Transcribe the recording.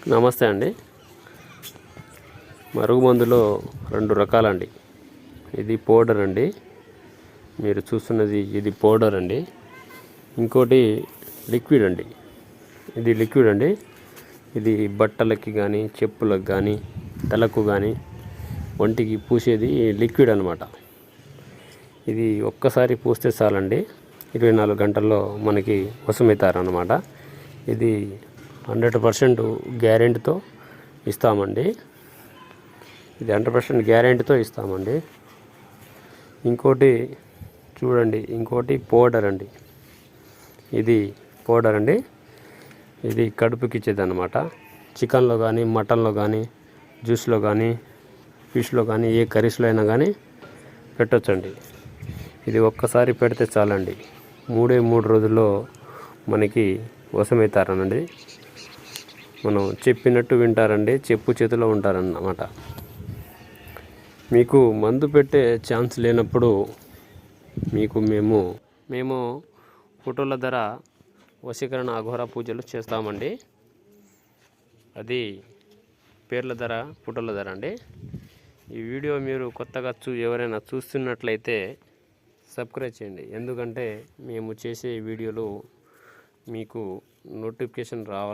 నమస్తే అండి. మరుగుమందులో 2 రకాలండి. ఇది పౌడర్ అండి, మీరు చూస్తున్నది ఇది పౌడర్ అండి. ఇంకోటి లిక్విడ్ అండి. ఇది లిక్విడ్ అండి. ఇది బట్టలకి కానీ చెప్పులకు కానీ తలకు కానీ ఒంటికి పూసేది లిక్విడ్ అన్నమాట. ఇది ఒక్కసారి పూస్తే చాలండి, 24 గంటల్లో మనకి వశమవుతారన్నమాట. ఇది 100% గ్యారెంటీతో ఇస్తామండి. ఇది 100% గ్యారెంటీతో ఇస్తామండి. ఇంకోటి చూడండి, ఇంకోటి పౌడర్ అండి. ఇది పౌడర్ అండి. ఇది కడుపుకి ఇచ్చేదన్నమాట. చికెన్లో కానీ మటన్లో కానీ జ్యూస్లో కానీ ఫిష్లో కానీ ఏ కర్రీస్లో అయినా కానీ పెట్టొచ్చండి. ఇది ఒక్కసారి పెడితే చాలండి, 3 రోజుల్లో మనకి వశమవుతారనండి. మనం చెప్పినట్టు వింటారండి, చెప్పు చేతిలో ఉంటారన్నమాట. మీకు మందు పెట్టే ఛాన్స్ లేనప్పుడు మేము ఫోటోల ధర వశీకరణ అఘోర పూజలు చేస్తామండి. అది పేర్ల ధర, ఫోటోల ధర అండి. ఈ వీడియో మీరు కొత్తగా ఎవరైనా చూస్తున్నట్లయితే సబ్స్క్రైబ్ చేయండి. ఎందుకంటే మేము చేసే వీడియోలు మీకు నోటిఫికేషన్ రావాలి.